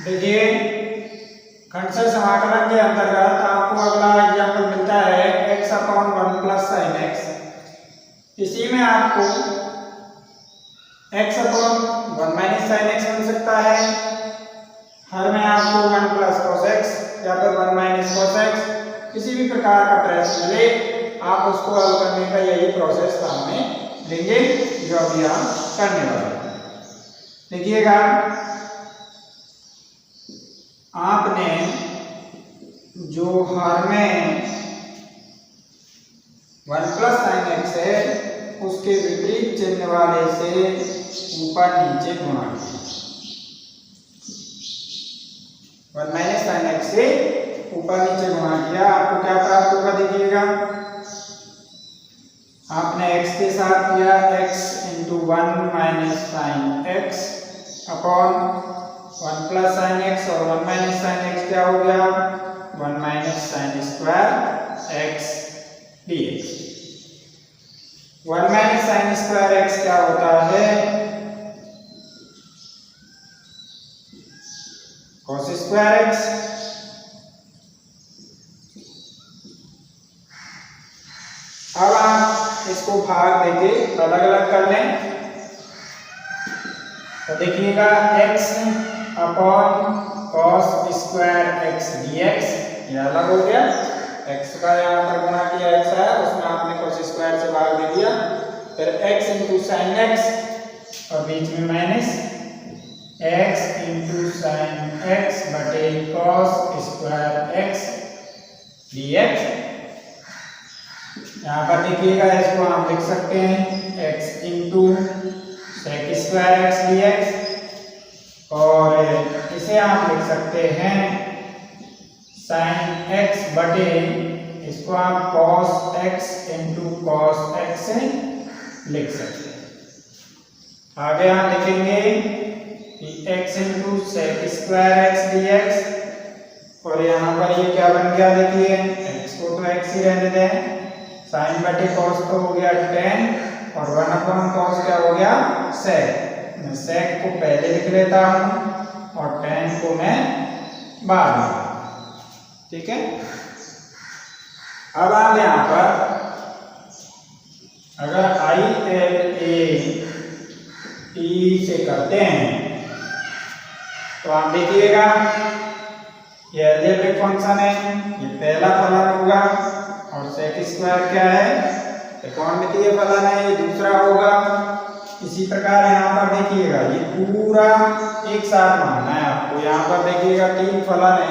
देखिए खंडशः समाकलन के अंतर्गत आपको अगला एग्जाम्पल मिलता है x/1 + sin x। इसी में आपको x/1 - sin x मिल सकता है। हर में आपको 1 + cos x या फिर 1 - cos x किसी भी प्रकार का प्रश्न मिले आप उसको हल करने का यही प्रोसेस सामने लेंगे जो अभी हम करने वाले हैं। देखिएगा आपने जो हर में 1 + sin x है उसके विपरीत चिन्ह वाले से ऊपर नीचे गुणा किया। 1 - sin x से ऊपर नीचे गुणा किया, आपको क्या प्राप्त होगा देखिएगा। आपने x के साथ किया x × 1 - sin x upon 1 + sin x और 1 - sin x क्या हो गया 1 - sin² x dx। 1 - sin² x क्या होता है cos² x। अब आप इसको भाग देके अलग अलग कर लें तो देखिएगा x upon cos² x dx ये अलग हो गया। x का यहाँ पर गुणा किया x है उसमें आपने cos² से भाग दे दिया, फिर x × sin x और बीच में माइनस x × sin x बटे cos² x dx। यहाँ पर देखिएगा इसको हम लिख सकते हैं x × sec² x dx और इसे आप लिख सकते हैं sin x बटे इसको आप cos x × cos x से लिख सकते हैं। आगे आप लिखेंगे कि x × sec² x dx और यहाँ पर ये क्या बन गया देखिए x को तो x ही रहने दें, साइन बटे cos तो हो गया tan और 1/cos क्या हो गया sec। मैं sec को पहले लिख लेता हूँ और tan को मैं बाद में, ठीक है। अब आप यहाँ पर अगर ILAT से करते हैं तो आप देखिएगा ये अलजेब्रिक फंक्शन है, ये पहला फलन होगा और sec² क्या है त्रिकोणमितीय फलन है, ये दूसरा होगा। इसी प्रकार यहाँ पर देखिएगा ये पूरा एक साथ मानना है आपको। यहाँ पर देखिएगा 3 फलन है,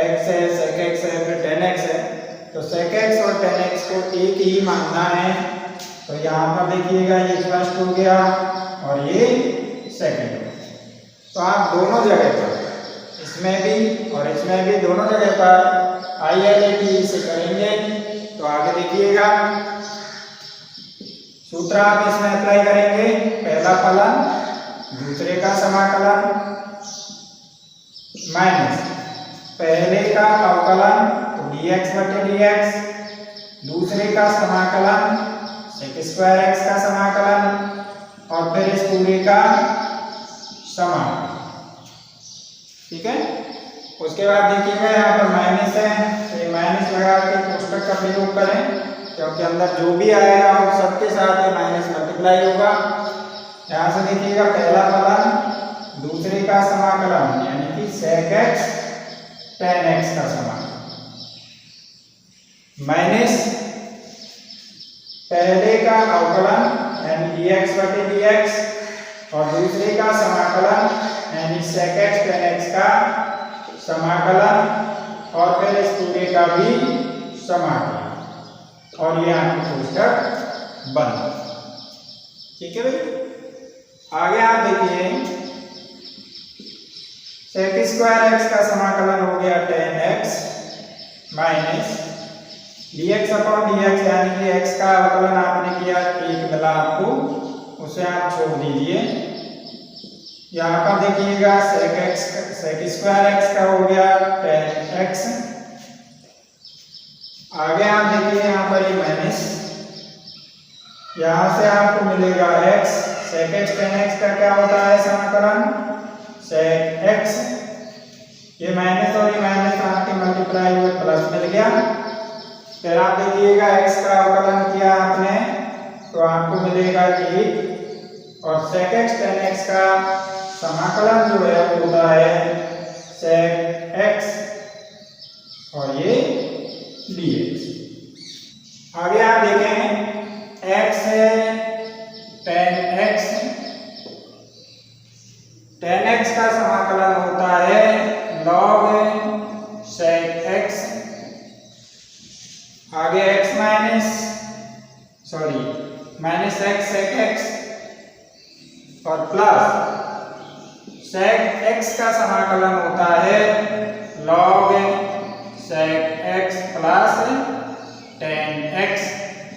x है sec x है फिर tan x है, तो sec x और tan x को एक ही मानना है। तो यहाँ पर देखिएगा ये फर्स्ट हो गया और ये सेकंड हो गया। तो आप दोनों जगह पर इसमें भी और इसमें भी दोनों जगह पर ILAT से करेंगे तो आगे देखिएगा सूत्र आप इसमें अप्लाई करेंगे। पहला फलन दूसरे का समाकलन माइनस पहले का अवकलन तो dx बटे dx, दूसरे का समाकलन sec² x का समाकलन और फिर इस पूरे का समाकलन, ठीक है। उसके बाद देखिएगा यहाँ पर माइनस है तो ये माइनस लगा के कोष्टक का प्रयोग करें क्योंकि अंदर जो भी आएगा वो सबके साथ ये माइनस मल्टीप्लाई होगा। यहाँ से देखिएगा पहला फलन दूसरे का समाकलन यानी कि sec x tan x का समाकलन माइनस पहले का अवकलन यानी dx बटे dx और दूसरे का समाकलन यानी sec x tan x का समाकलन और फिर इस पूरे का भी समाकलन और ये आपकी कोष्टक बंद, ठीक है भाई। आगे आप देखिए sec² x का समाकलन हो गया tan x माइनस dx/dx यानी कि x का अवकलन आपने किया एक मिला आपको, उसे आप छोड़ दीजिए। यहाँ पर देखिएगा sec² x का हो गया tan x। आगे आप देखिए यहाँ पर ये माइनस, यहाँ से आपको मिलेगा x sec x tan x का क्या होता है समाकलन sec x दिया। फिर आप देखिएगा x का अवकलन किया आपने तो आपको मिलेगा 8 और sec x tan x का समाकलन जो है वो होता है sec x और ये dx। आगे आप देखें x है tan x का समाकलन होता है log sec x। आगे x minus x sec x और प्लस sec x का समाकलन होता है log sec x plus tan x।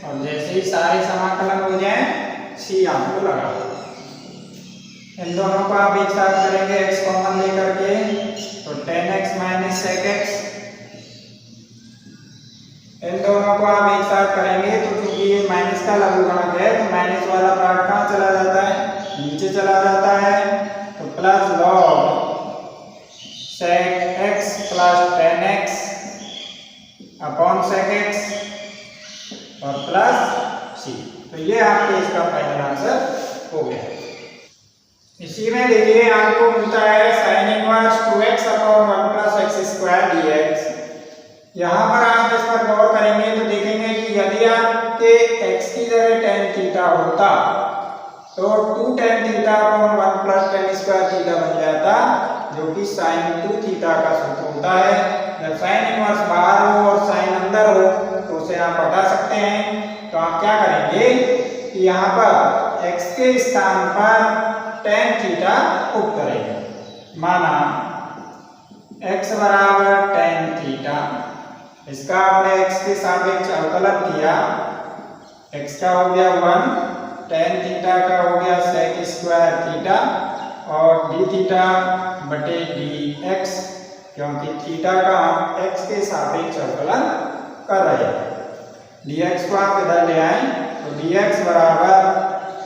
और जैसे ही सारे समाकलन हो जाए सी आपको लगा, इन दोनों को आप एक साथ करेंगे x कॉमन लेकर के तो tan x minus sec x। इन दोनों को आप एक साथ करेंगे तो क्योंकि ये माइनस का लघुगणक है तो माइनस वाला पार्ट कहाँ चला जाता है, नीचे चला जाता है। तो plus log sec x plus tan x upon sec x और प्लस c। तो ये आपके इसका फाइनल आंसर हो गया। इसी में देखिए आपको मिलता है sin inverse 2x upon 1 plus x square dx। यहाँ पर आप इस पर गौर करेंगे तो देखेंगे कि यदि आपके x की जगह tan थीटा होता तो 2 tan theta upon 1 plus tan square theta बन जाता, जो कि sin 2 थीटा का सूत्र होता है। जब sin इनवर्स बाहर हो और sin अंदर हो तो उसे आप हटा सकते हैं। तो आप क्या करेंगे कि यहाँ पर x के स्थान पर tan थीटा पुट करेंगे। माना x बराबर tan थीटा, इसका आपने x के सापेक्ष अवकलन किया, x का हो गया 1, tan थीटा का हो गया sec स्क्वायर थीटा और d थीटा बटे dx, क्योंकि थीटा का हम x के सापेक्ष अवकलन कर रहे हैं। dx को आप इधर ले आए तो dx बराबर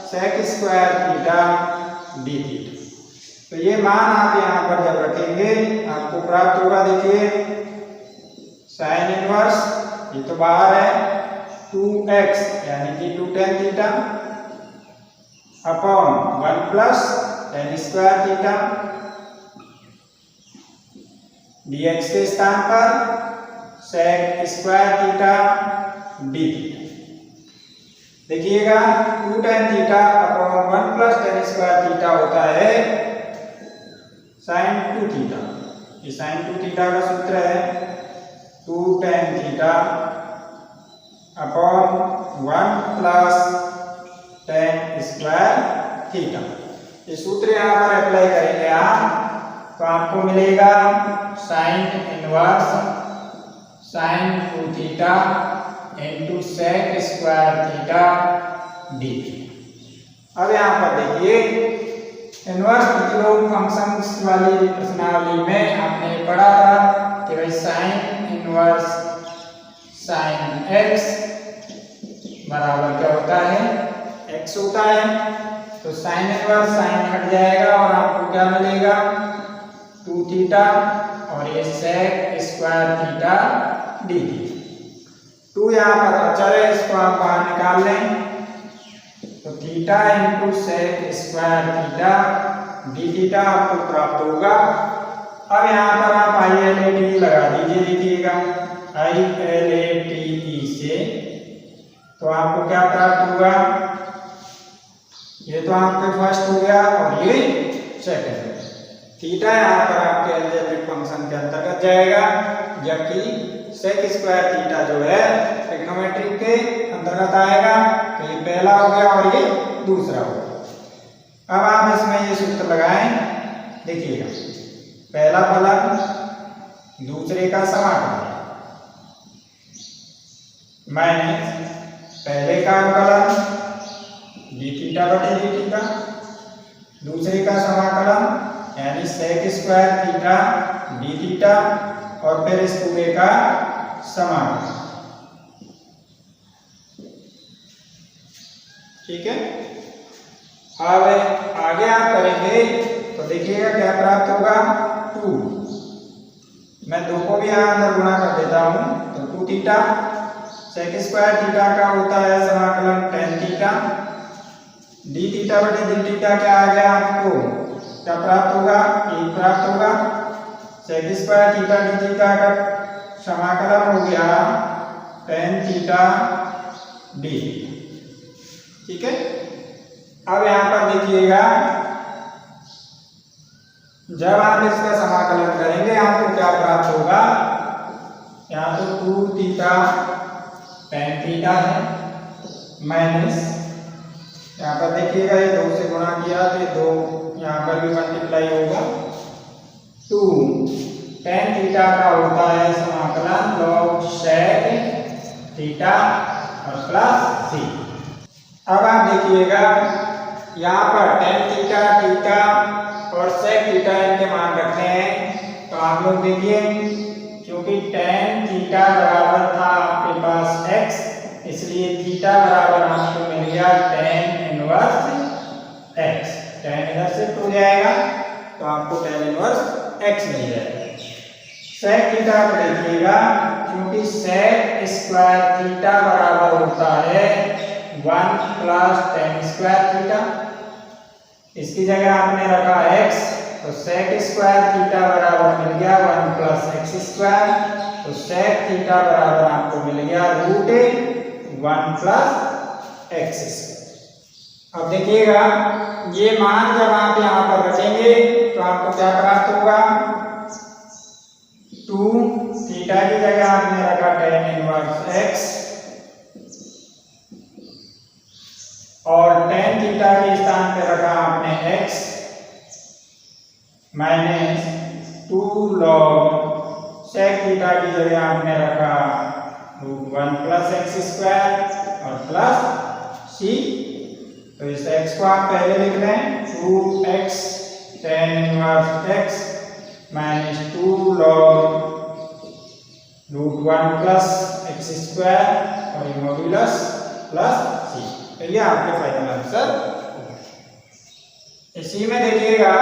sec square theta d theta. तो ये मान आप यहाँ पर जब रखेंगे आपको प्राप्त होगा, देखिए sin इनवर्स ये तो बाहर है 2x यानी कि 2 tan theta upon 1 plus tan square theta, dx के स्थान पर sec square theta d theta. देखिएगा 2 tan theta upon 1 plus tan square theta होता है sin 2 थीटा। ये sin 2 थीटा का सूत्र है 2 tan theta upon 1 plus tan square theta. ये सूत्र यहाँ पर अप्लाई करेंगे आप तो आपको मिलेगा sin inverse sin 2 theta into sec square theta d। अब यहाँ पर देखिए इनवर्स प्रतिलोम फंक्शंस वाली प्रश्नावली में आपने पढ़ा था कि भाई sin इनवर्स sin x बराबर क्या होता है, x होता है। तो sin इनवर्स sin हट जाएगा और आपको क्या मिलेगा 2 थीटा और ये sec square theta d theta. 2 यहाँ पर अचर है, इसको आप बाहर निकाल लें तो theta into sec square theta d theta आपको प्राप्त होगा। अब यहाँ पर आप ILATE लगा दीजिए, देखिएगा ILATE से तो आपको क्या प्राप्त होगा, ये तो आपके फर्स्ट हो गया और ये सेकंड है। थीटा यहाँ पर आपके अलजेब्रिक फंक्शन के अंतर्गत जाएगा, जबकि sec स्क्वायर थीटा जो है ट्रिग्नोमेट्री के अंतर्गत आएगा। तो ये पहला हो गया और ये दूसरा हो गया। अब आप इसमें ये सूत्र लगाएं, देखिएगा पहला फलन दूसरे का समाकलन माइनस पहले का अवकलन d थीटा बटे d थीटा, दूसरे का समाकलन यानी sec square theta d theta और फिर इस पूरे का समाकलन। ठीक है। अब आगे आप करेंगे तो देखिएगा क्या प्राप्त होगा 2। मैं 2 को भी यहाँ अंदर गुणा कर देता हूं तो 2 थीटा, सेक स्क्वायर थीटा का होता है समाकलन tan थीटा, डी थीटा बटे डी थीटा क्या आ गया आपको, क्या प्राप्त होगा, 1 प्राप्त होगा। Sec square theta d theta का समाकलन हो गया tan थीटा डी। ठीक है, अब यहाँ पर देखिएगा जब आप इसका समाकलन करेंगे आपको क्या प्राप्त होगा, यहाँ तो 2 थीटा tan थीटा है माइनस, यहाँ पर देखिएगा ये 2 से गुणा किया तो 2 यहाँ पर भी मल्टीप्लाई होगा, 2 tan थीटा का होता है समाकलन log sec थीटा और प्लस c। अब आप देखिएगा यहाँ पर tan थीटा थीटा और sec थीटा इनके मान रखने हैं, तो आप लोग देखिए क्योंकि tan थीटा बराबर था आपके पास x, इसलिए थीटा बराबर आपको मिल गया tan इनवर्स x, tan इधर शिफ्ट हो जाएगा तो आपको tan इनवर्स x मिल जाएगा। sec थीटा को देखिएगा क्योंकि sec स्क्वायर थीटा बराबर होता है 1 प्लस tan स्क्वायर थीटा, इसकी जगह आपने रखा x तो sec स्क्वायर थीटा बराबर मिल गया 1 प्लस x स्क्वायर, तो sec थीटा बराबर आपको मिल गया रूट 1 प्लस x स्क्वायर। अब देखिएगा ये मान जब आप यहाँ पर रखेंगे तो आपको क्या प्राप्त होगा, 2 थीटा की जगह आपने रखा tan इनवर्स x और tan थीटा के स्थान पे रखा आपने x minus 2 log sec theta की जगह आपने रखा रूट 1 प्लस x स्क्वायर और प्लस c। तो इस x को आप पहले लिख लें 2x tan inverse x minus 2 log root 1 plus x square और मॉड्यूलस प्लस c। तो ये आपके फाइनल आंसर। इसी में देखिएगा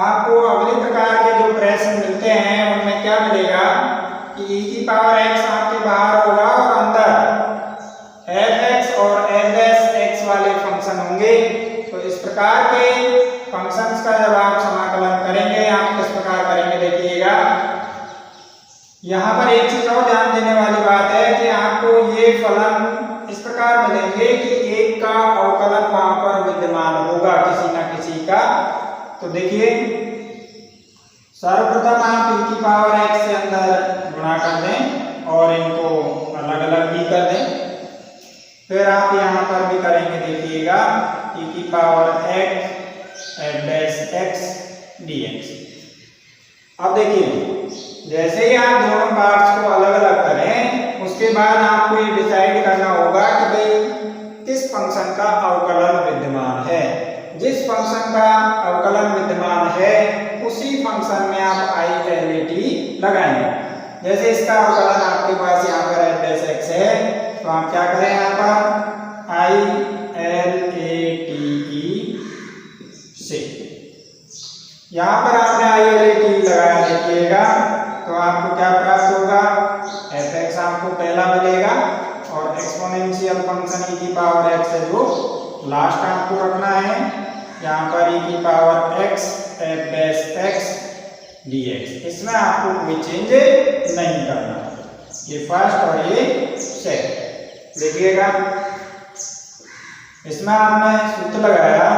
आपको अगले प्रकार के जो प्रश्न मिलते हैं उनमें क्या मिलेगा कि e की पावर x आपके बाहर होगा और अंदर f(x) और f'(x) वाले फंक्शन होंगे। तो इस प्रकार के फंक्शंस का जब आप समाकलन करेंगे आप किस प्रकार करेंगे, देखिएगा यहाँ पर एक चीज और ध्यान देने वाली बात है कि आपको ये फलन इस प्रकार मिलेंगे कि एक का अवकलन वहां पर विद्यमान होगा किसी न किसी का। तो देखिए सर्वप्रथम आप e की पावर x से अंदर गुणा कर दें और इनको अलग अलग भी कर दें, फिर आप यहाँ पर भी करेंगे, देखिएगा e की पावर x f'(x) dx। अब देखिए जैसे ही आप दोनों पार्ट्स को अलग अलग करें उसके बाद आपको ये डिसाइड करना होगा कि भाई किस फंक्शन का अवकलन विद्यमान है। जिस फंक्शन का अवकलन विद्यमान है उसी फंक्शन में आप ILAT लगाएंगे। जैसे इसका अवकलन आपके पास यहाँ पर f'(x) है तो आप क्या करें, यहाँ पर ILATE से यहाँ पर आपने ILAT लगाया, देखिएगा तो आपको क्या प्राप्त होगा, f(x) आपको पहला मिलेगा और एक्सपोनेंशियल फंक्शन e की पावर x है जो लास्ट आपको रखना है, यहाँ पर e की पावर x f'(x) dx। इसमें आपको कोई चेंज नहीं करना, ये फर्स्ट और ये सेकंड। देखिएगा इसमें आपने सूत्र लगाया,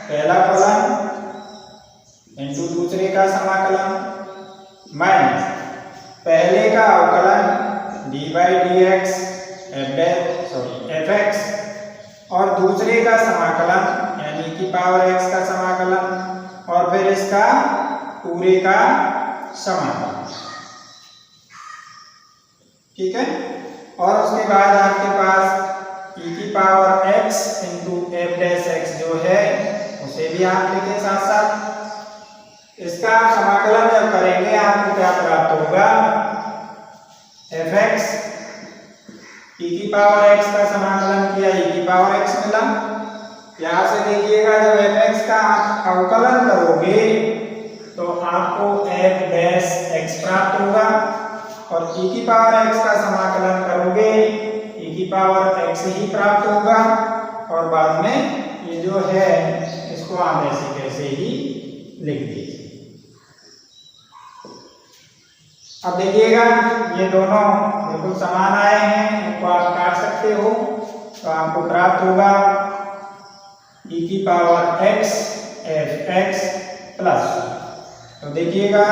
पहला फलन इनटू दूसरे का समाकलन माइनस पहले का अवकलन d/dx f(x) और दूसरे का समाकलन यानी की पावर x का समाकलन और फिर इसका पूरे का समाकलन। ठीक है, और उसके बाद आपके पास e की पावर x इंटू f'(x) जो है उसे भी आप लिखें साथ साथ। इसका आप समाकलन जब करेंगे आपको क्या प्राप्त होगा, f(x) e की पावर x का समाकलन किया e की पावर x मिला। यहाँ से देखिएगा जब f(x) का आप अवकलन करोगे तो आपको f'(x) प्राप्त होगा और e की पावर x का x ही प्राप्त होगा और बाद में ये जो है इसको आप ऐसे कैसे ही लिख दीजिए। अब देखिएगा ये दोनों बिल्कुल समान आए हैं, इनको आप काट सकते हो तो आपको प्राप्त होगा e की power x f x plus. तो देखिएगा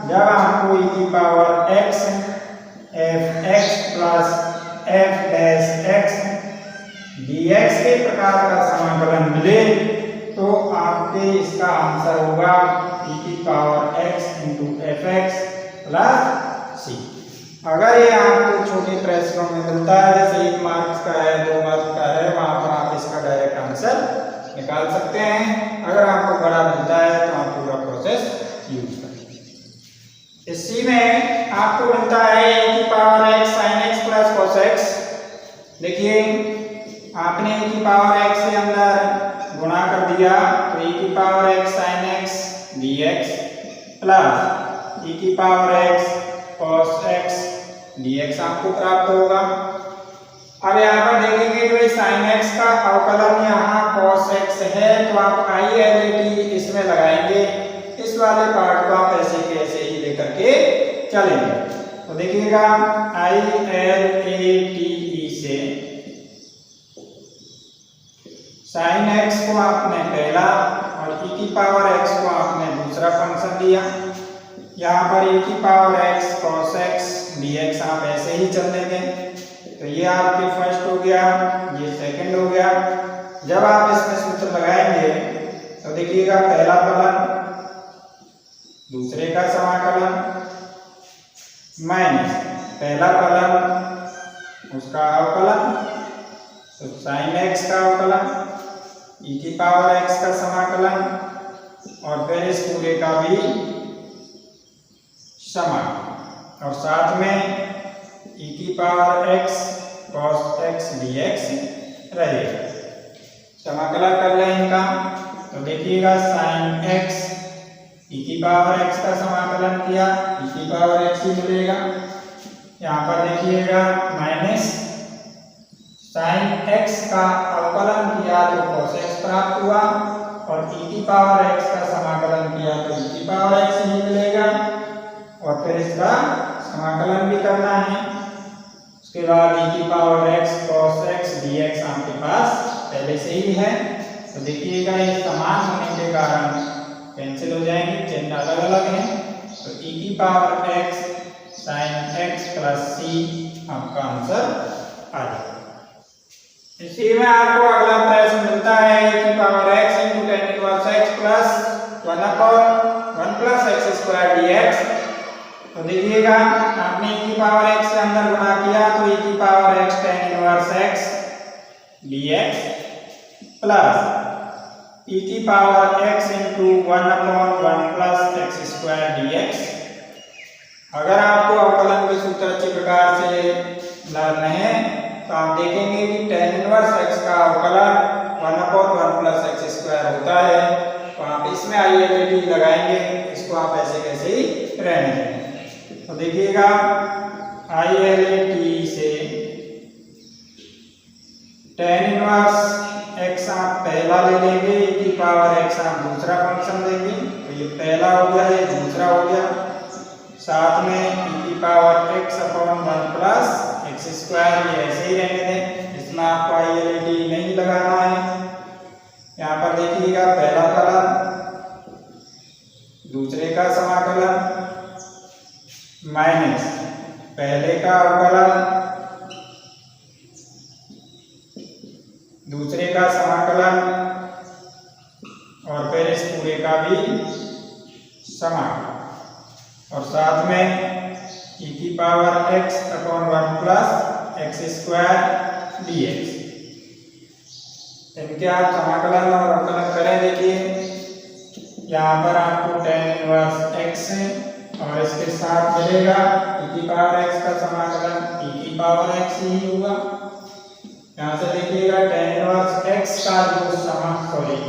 जब आपको e की power x f x plus f dash x dx के प्रकार का समाकलन मिले तो आपके इसका आंसर होगा e की power x into f x plus c. अगर ये आपको छोटे प्रश्नों में मिलता है, जैसे 1 मार्क्स का है, 2 मार्क्स का है, वहां पर आप इसका डायरेक्ट आंसर निकाल सकते हैं। अगर आपको बड़ा मिलता है तो आप पूरा प्रोसेस यूज करें। इसी में आपको मिलता है e की power x sin x plus cos x। देखिए आपने e की पावर x से अंदर गुणा कर दिया तो e की power x sin x dx plus e की power x cos x dx आपको प्राप्त होगा। अब यहाँ पर देखेंगे कि sin x का अवकलन यहाँ cos x है तो आप ILAT इसमें लगाएंगे। इस वाले पार्ट को आप ऐसे के ऐसे ही लेकर के चलेंगे। तो देखिएगा ILATE से sin x को आपने पहला और e की पावर x को आपने दूसरा फंक्शन दिया। यहाँ पर e की power x cos x dx आप ऐसे ही चल देंगे। तो ये आपके फर्स्ट हो गया, ये सेकंड हो गया। जब आप इसमें सूत्र लगाएंगे तो देखिएगा पहला फलन दूसरे का समाकलन माइनस पहला फलन उसका अवकलन, तो sin x का अवकलन e की पावर x का समाकलन और फिर इस पूरे का भी समाकलन और साथ में e की power x cos x dx रहेगा। समाकलन कर लें इनका तो देखिएगा sin x e की पावर x का समाकलन किया e की पावर x ही मिलेगा। यहाँ पर देखिएगा माइनस sin x का अवकलन किया तो cos x प्राप्त हुआ और e की पावर x का समाकलन किया तो e की पावर x ही मिलेगा और फिर इसका समाकलन भी करना है। उसके बाद e की power x cos x dx आपके पास पहले से ही है। तो देखिएगा ये समान होने के कारण कैंसिल हो जाएंगे, चिन्ह अलग अलग हैं। तो e की power x sin x plus c आपका आंसर आ जाएगा। इसी में आपको अगला प्रश्न मिलता है e की power x into tan inverse x plus 1/1 plus x square dx। तो देखिएगा आपने e की पावर x से अंदर गुणा किया तो e की power x tan inverse x dx plus e की power x into 1/1 plus x square dx। अगर आपको अवकलन के सूत्र अच्छी प्रकार से डालने हैं तो आप देखेंगे कि tan इनवर्स x का अवकलन 1/1 प्लस x स्क्वायर होता है। तो आप इसमें ILAT लगाएंगे, इसको आप ऐसे कैसे ही रहने देंगे। तो देखिएगा ILAT से tan इनवर्स x आप पहला ले लेंगे, e की पावर x आप दूसरा फंक्शन लेंगे। तो ये पहला हो गया, ये दूसरा हो गया। साथ में e की power x/1 plus x square ये ऐसे ही रहने दें, इसमें आपको ILAT नहीं लगाना है। यहाँ पर देखिएगा पहला फलन दूसरे का समाकलन माइनस पहले का अवकलन दूसरे का समाकलन और फिर इस पूरे का भी समाकलन और साथ में e की power x/1 plus x square dx। इनके आप समाकलन और अवकलन करें। देखिए यहाँ पर आपको tan इनवर्स x और इसके साथ मिलेगा e की पावर x का समाकलन e की पावर x ही होगा। यहाँ से देखिएगा tan इनवर्स x का जो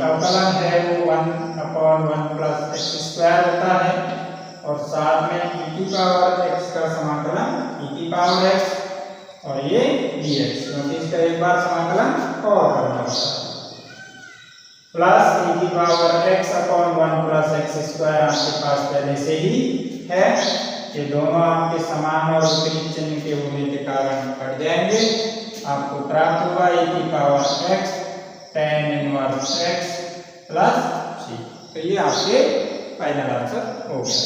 अवकलन है वो 1/1 प्लस x स्क्वायर होता है और साथ में e की पावर x का समाकलन e की पावर x और ये dx, क्योंकि इसका एक बार समाकलन और करना होता है। प्लस e की power x upon 1 plus x square आपके पास पहले से ही है। ये दोनों आपके समान और विपरीत चिन्ह के होने के कारण कट जाएंगे। आपको प्राप्त होगा e की power x tan inverse x plus c। तो ये आपके फाइनल आंसर हो गया।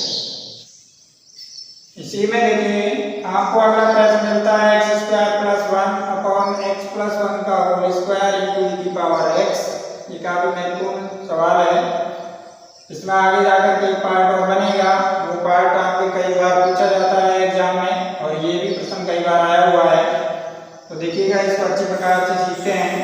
इसी में देखिए आपको अगला प्रश्न मिलता है x square plus 1 upon x plus 1 का होल स्क्वायर इंटू e की पावर x। ये काफी महत्वपूर्ण सवाल है। इसमें आगे जाकर के पार्ट और बनेगा। वो पार्ट आपके कई बार पूछा जाता है एग्जाम में और ये भी प्रश्न कई बार आया हुआ है। तो देखिएगा इसको अच्छी प्रकार से सीखते हैं।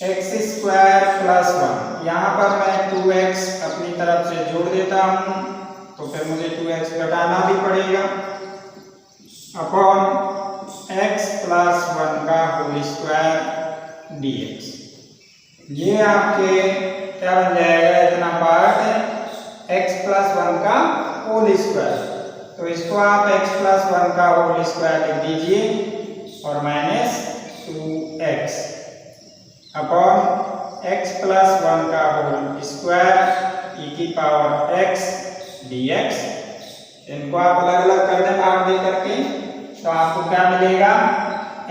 एक्स स्क्वायर प्लस 1, यहाँ पर मैं 2x अपनी तरफ से जोड़ देता हूँ तो फिर मुझे 2x घटाना भी पड़ेगा अपॉन x प्लस 1 का होल स्क्वायर dx। ये आपके क्या बन जाएगा, इतना पार्ट x प्लस 1 का होल स्क्वायर। तो इसको आप x प्लस 1 का होल स्क्वायर लिख दीजिए और minus 2x upon x plus 1 का होल स्क्वायर e की पावर x dx। इनको आप अलग अलग कर दें भाग दे करके तो आपको क्या मिलेगा,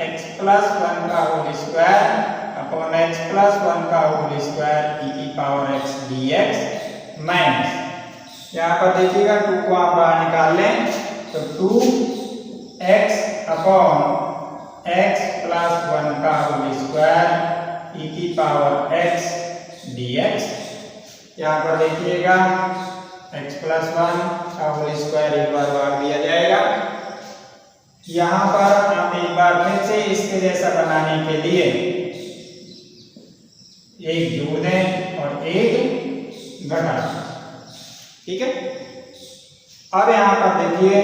x प्लस 1 का whole square upon x plus 1 का होल स्क्वायर e की पावर x dx माइनस, यहाँ पर देखिएगा 2 को आप बाहर निकाल लें तो 2x अपॉन x प्लस 1 का होल स्क्वायर e की पावर x dx। यहाँ पर देखिएगा x प्लस 1 का होल स्क्वायर एक बार भाग दिया जाएगा। यहाँ पर आप एक बार फिर से इसके जैसा बनाने के लिए एक जोड़ दें और एक घटा दें, ठीक है। अब यहाँ पर देखिए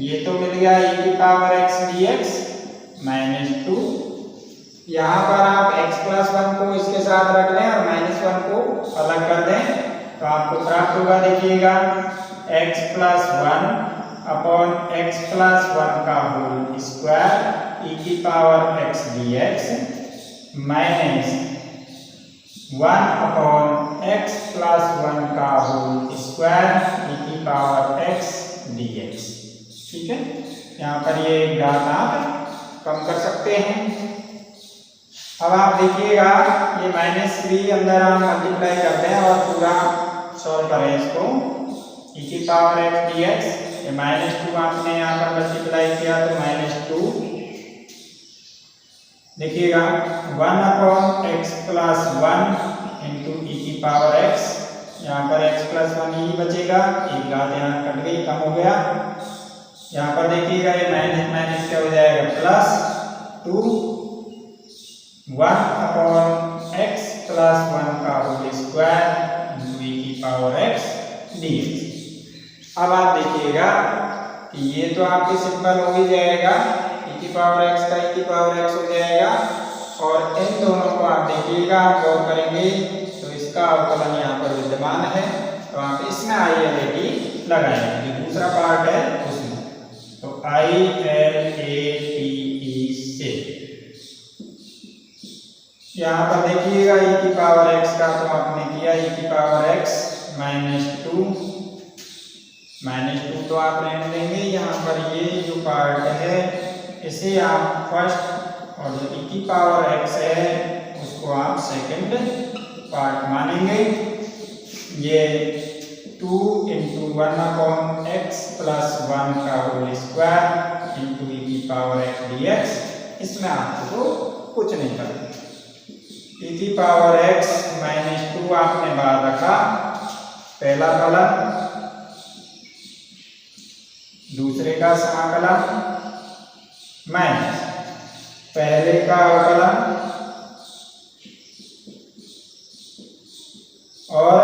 ये तो मिल गया e की पावर x dx माइनस 2। यहाँ पर आप x प्लस 1 को इसके साथ रख लें और माइनस 1 को अलग कर दें तो आपको प्राप्त होगा, देखिएगा x plus 1 upon x plus 1 का होल स्क्वायर e की power x dx minus 1 upon x plus 1 का होल स्क्वायर e की पावर x dx, ठीक है। यहाँ पर ये घात आप कम कर सकते हैं। अब आप देखिएगा ये माइनस 3 अंदर आप मल्टीप्लाई करते हैं और पूरा सॉल्व करें इसको, e की पावर x dx। ये माइनस 2 आपने यहाँ पर मल्टीप्लाई किया तो माइनस 2, देखिएगा 1 upon x plus 1 into e की पावर x। यहाँ पर x प्लस 1 ही बचेगा, एक घात यहाँ कट गई, कम हो गया। यहाँ पर देखिएगा ये माइनस माइनस क्या हो जाएगा, प्लस 2 1 अपॉन x प्लस 1 का होल स्क्वायर इंटू e की पावर x dx। अब आप देखिएगा कि ये तो आपके सिंपल हो ही जाएगा, e की पावर x का e की पावर x हो जाएगा और इन दोनों को आप देखिएगा आप गौर करेंगे तो इसका अवकलन यहाँ पर विद्यमान है तो आप इसमें ILAT लगाएंगे, जो दूसरा पार्ट है उसमें। तो ILATE से यहाँ पर देखिएगा e की पावर x का तो आपने किया e की पावर x माइनस 2 तो आप रहने देंगे। यहाँ पर ये जो पार्ट है इसे आप फर्स्ट और जो e की पावर x है उसको आप सेकंड पार्ट मानेंगे। ये 2 इंटू 1 अपॉन x प्लस 1 का होल स्क्वायर इंटू e की पावर x dx। इसमें आपको कुछ नहीं करना, e की पावर x माइनस 2 आपने बाहर रखा, पहला फलन, दूसरे का समाकलन माइनस पहले का अवकलन और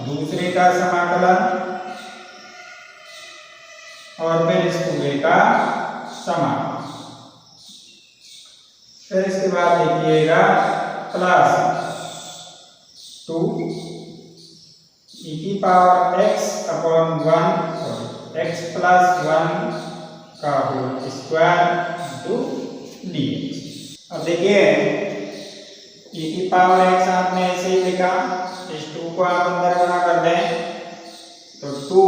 दूसरे का समाकलन और फिर इस पूरे का समाकलन। फिर इसके बाद देखिएगा प्लस 2 e की power x upon 1 x plus 1 का होल स्क्वायर इंटू dx। अब देखिए e की पावर x आपने ऐसे ही लिखा, इस 2 को आप अंदर गुणा कर दें तो 2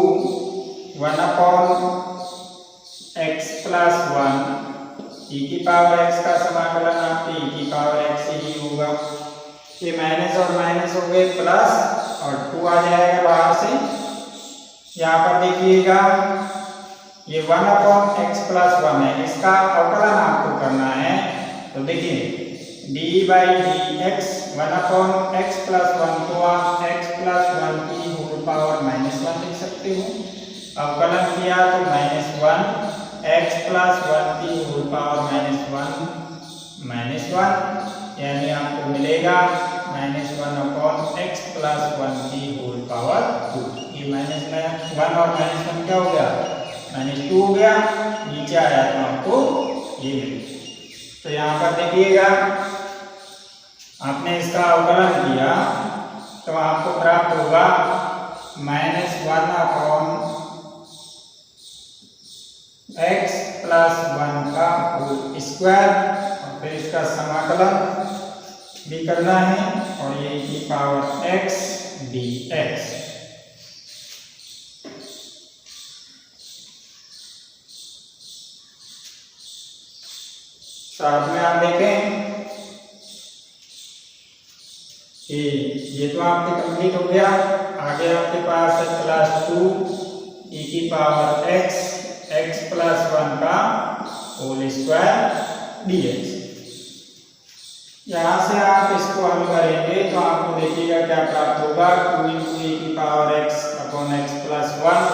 1 अपॉन x प्लस 1 e की पावर x का समाकलन आपके e की पावर x ही होगा। ये माइनस और माइनस हो गए प्लस और 2 आ जाएगा बाहर से। यहाँ पर देखिएगा ये 1 अपॉन x प्लस 1 है, इसका अवकलन आपको करना है। तो देखिए d by D x 1 upon x plus 1 को आप x प्लस 1 की होल पावर माइनस 1 लिख सकते हो। अवकलन किया तो माइनस 1 x प्लस 1 की होल पावर माइनस 1 यानी आपको मिलेगा माइनस 1 अपॉन x प्लस 1 की होल पावर 2। ये माइनस में 1 और माइनस 1 क्या हो गया, माइनस 2 हो गया। नीचे आया तो आपको ये मिलेगा। तो यहाँ पर देखिएगा आपने इसका अवकलन किया तो आपको प्राप्त होगा माइनस 1 अपॉन x प्लस 1 का होल स्क्वायर और फिर इसका समाकलन भी करना है और ये की पावर x dx। साथ में आप देखें कि ये तो आपके कंप्लीट हो गया। आगे आपके पास है प्लस 2 e की पावर x प्लस 1 का होल स्क्वायर dx। यहाँ से आप इसको हल करेंगे तो आपको देखिएगा क्या प्राप्त होगा, 2 इंटू e की power x upon x plus 1।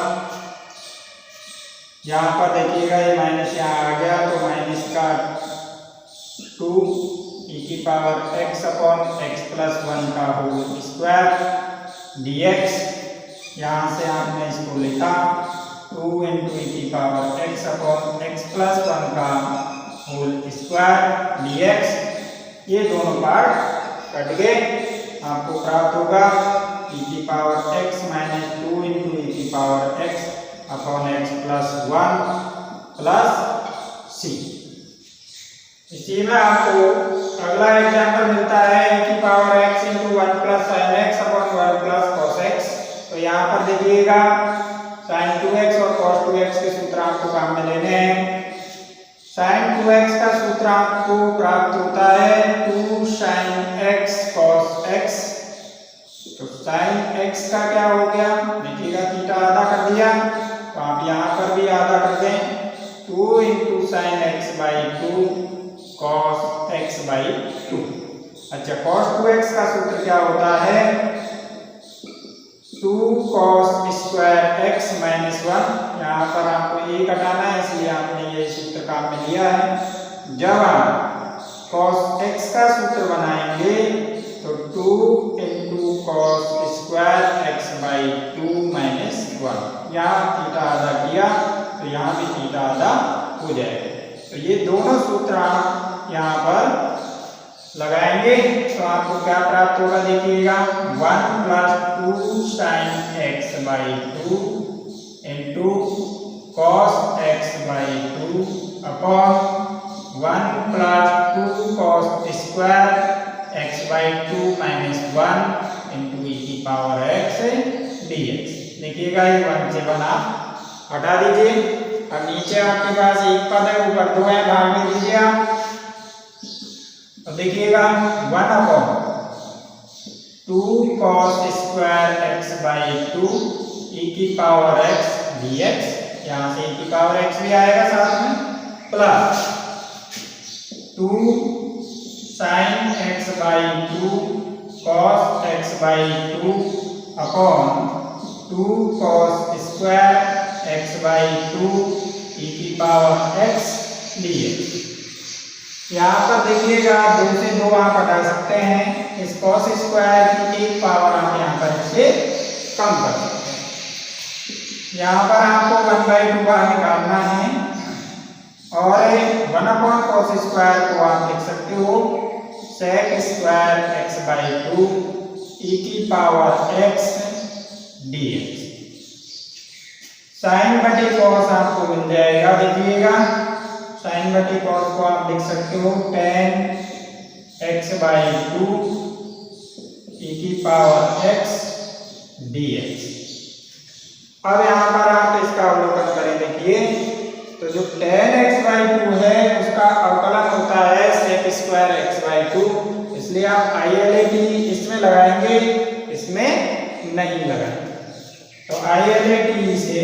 यहाँ पर देखिएगा ये माइनस यहाँ आ गया तो माइनस का 2 e की power x upon x plus 1 का होल स्क्वायर dx। यहाँ से आपने इसको लिखा 2 इंटू e की power x upon x plus 1 का होल स्क्वायर dx। ये दोनों पार्ट कट गए, आपको प्राप्त होगा e की power x minus 2 into e की power x upon x plus 1 plus c। इसी में आपको अगला एग्जाम्पल मिलता है e की power x into 1 plus sign x upon 1 plus cos x। तो यहाँ पर देखिएगा साइन 2x और कॉस 2x के सूत्र आपको काम में लेने हैं। साइन 2x का सूत्र आपको प्राप्त होता है 2 साइन x कॉस x। तो साइन x का क्या हो गया, देखिएगा थीटा आधा कर दिया तो आप यहाँ पर भी आधा कर दें, 2 into sine x by 2 cos x by 2। अच्छा, cos 2x का सूत्र क्या होता है, 2 cos स्क्वायर x माइनस 1। यहाँ पर आपको ये घटाना है इसलिए आपने ये सूत्र काम में लिया है। जब आप cos x का सूत्र बनाएंगे तो 2 into cos square x by 2 minus 1। यहाँ थीटा आधा किया तो यहाँ भी थीटा आधा हो जाएगा। तो ये दोनों सूत्र आप यहाँ पर लगाएंगे तो आपको क्या प्राप्त होगा, देखिएगा 1 plus 2 sine x by 2 into cos x by 2 upon 1 plus 2 cos square x by 2 minus 1 into e की पावर x dx। देखिएगा ये 1 से 1 आप हटा दीजिए। अब नीचे आपके पास एक पद है, ऊपर 2 है, भाग में दीजिए आप। अब देखिएगा 1 upon 2 cos square x by 2 e की पावर x dx। यहाँ से e की पावर x भी आएगा साथ में, plus 2 sine x by 2 cos x by 2 upon 2 cos square x by 2 e की पावर x dx। यहाँ पर देखिएगा 2 से 2 आप हटा सकते हैं, इस cos स्क्वायर की एक पावर आप यहाँ पर इसे कम कर सकते हैं। यहाँ पर आपको 1/2 बाहर निकालना है और 1 अपॉन cos स्क्वायर को आप लिख सकते हो sec square x by 2 e की पावर x dx। साइन बटे कॉस आपको मिल जाएगा, देखिएगा साइन बटे कॉस को आप लिख सकते हो tan x/2 e की पावर x dx। अब यहाँ पर आप इसका अवलोकन करें, देखिए तो जो tan x/2 है उसका अवकलन होता है sec² x/2, इसलिए आप ILAT इसमें लगाएंगे, इसमें नहीं लगाएंगे। तो ILAT से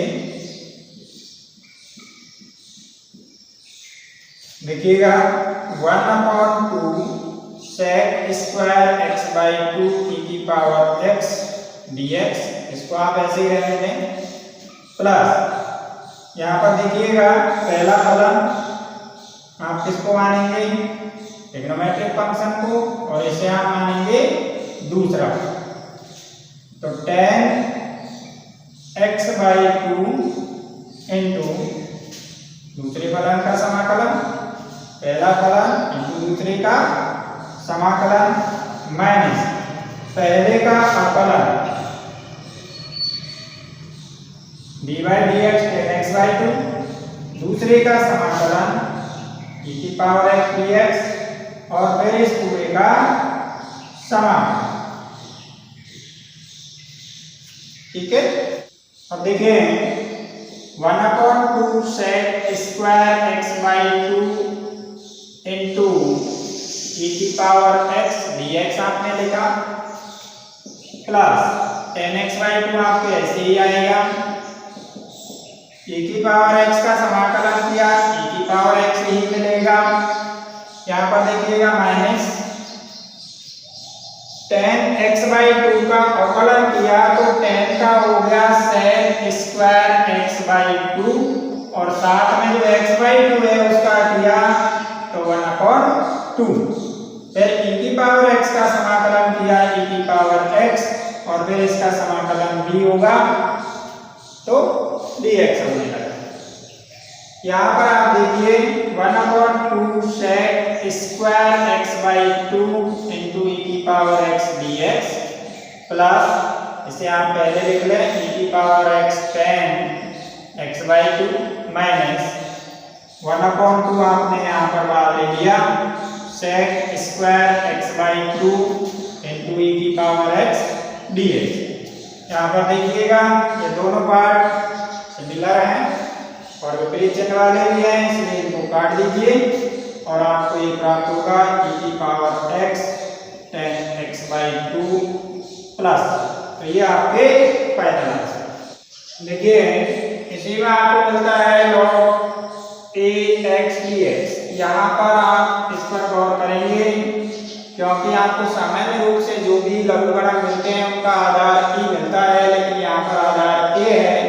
देखिएगा 1/2 sec² x/2 e की पावर x dx, इसको आप ऐसे ही रहने दें, प्लस यहाँ पर देखिएगा पहला फलन आप किसको मानेंगे, ट्रिग्नोमेट्रिक फंक्शन को, और इसे आप मानेंगे दूसरा। तो tan x/2 इंटू दूसरे फलन का समाकलन, पहला फलन इंटू दूसरे का समाकलन, माइनस पहले का अवकलन dy/dx tan x/2, दूसरे का समाकलन e की पावर x dx, और फिर इस पूरे का समाकलन। ठीक है, अब देखिए 1/2 sec² x/2 इंटू e की पावर x dx आपने लिखा, प्लस tan x/2 आपके ऐसे ही आएगा, e की पावर x का समाकलन किया, e की पावर x ही मिलेगा। यहाँ पर देखिएगा माइनस tan x/2 का अवकलन किया तो tan का हो गया sec² x/2, और साथ में जो x/2 है उसका किया तो 1/2, फिर e की पावर x का समाकलन किया, e की पावर x, और फिर इसका समाकलन भी होगा तो dx होने लगा। यहाँ पर आप देखिए 1/2 sec² x/2 इंटू e की पावर x dx, प्लस इसे आप पहले लिख लें e की power x tan x/2 minus 1/2 आपने यहाँ पर बाहर ले लिया sec² x/2 इंटू e की पावर x dx। यहाँ पर देखिएगा ये दोनों पार्ट सिमिलर हैं और विपरीत चिन्ह वाले भी हैं, इसलिए इनको काट दीजिए और आपको ये प्राप्त होगा e की power x tan x/2 plus, तो ये आपके पैरामीटर है। देखिए इसी में आपको मिलता है log ax dx। यहाँ पर आप इस पर गौर करेंगे क्योंकि आपको सामान्य रूप से जो भी लघुगणक मिलते हैं उनका आधार ई मिलता है, लेकिन यहाँ पर आधार ए है,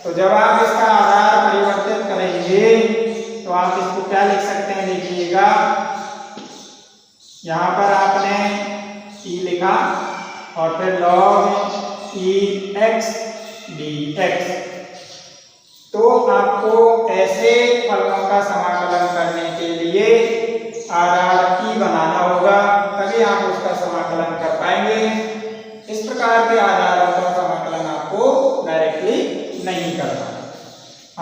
तो जब आप इसका आधार परिवर्तित करेंगे तो आप इसको क्या लिख सकते हैं, देखिएगा यहाँ पर आपने ई लिखा और फिर log ex dx। तो आपको ऐसे फलनों का समाकलन करने के लिए आधार ई बनाना होगा, तभी आप उसका समाकलन कर पाएंगे। इस प्रकार के आधारों का समाकलन आपको डायरेक्टली नहीं करना।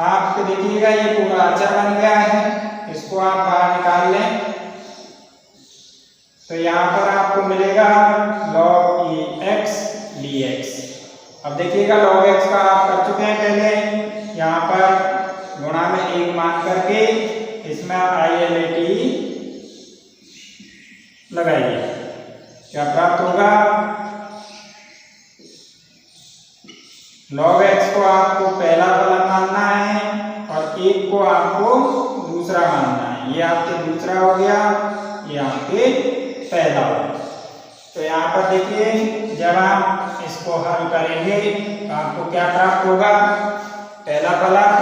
आप देखिएगा ये पूरा अचर बन गया है, इसको आप बाहर निकाल लें तो यहाँ पर आपको मिलेगा log ex dx। अब देखिएगा log x का आप कर चुके हैं पहले, यहाँ पर गुणा में 1 मान करके इसमें ILAT लगाइए, क्या प्राप्त होगा, log x को आपको पहला फलन मानना है और 1 को आपको दूसरा मानना है। ये आपके दूसरा हो गया, ये आपके पहला हो गया। तो यहाँ पर देखिए जब आप इसको हल करेंगे तो आपको क्या प्राप्त होगा, पहला फलन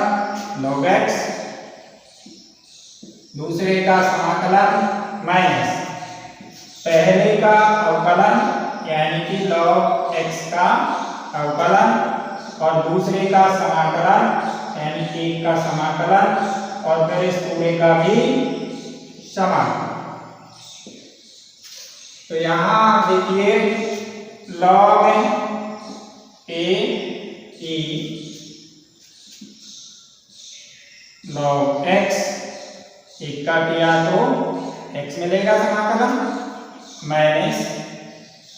log x, दूसरे का समाकलन माइनस पहले का अवकलन यानी कि log x का अवकलन और दूसरे का समाकलन यानी 1 का समाकलन और फिर इस पूरे का भी समाकलन। तो यहाँ देखिए log a e log x एक का किया तो x मिलेगा समाकलन माइनस,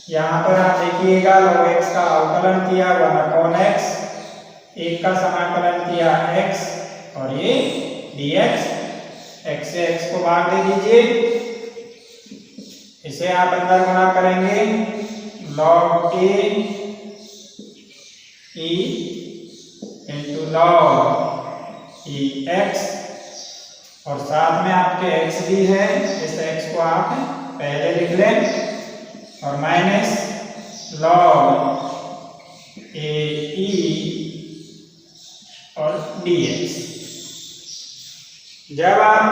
यहाँ पर आप देखिएगा log x का अवकलन किया 1/x, एक का समाकलन किया x और ये dx, x से x को भाग दे दीजिए, इसे आप अंदर गुणा करेंगे log a e into log e x, और साथ में आपके x भी है, इस x को आप पहले लिख लें, और माइनस log a e और dx। जब आप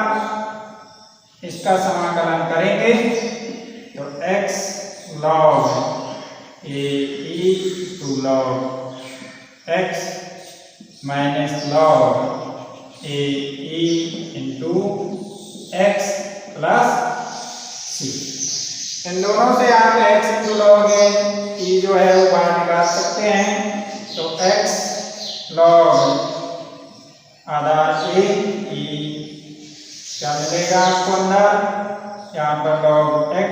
इसका समाकलन करेंगे तो x log a e to log x minus log a e into x plus c। इन दोनों से आप x into log a e जो है वो बाहर निकाल सकते हैं, तो x log Aadhaar a e क्या मिलेगा आपको अंदर, यहाँ पर log x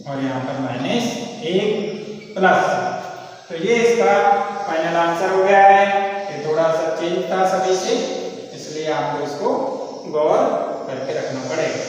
और यहाँ पर माइनस 1 प्लस। तो ये इसका फाइनल आंसर हो गया है। ये थोड़ा सा चेंज था सभी से, इसलिए आपको इसको गौर करके रखना पड़ेगा।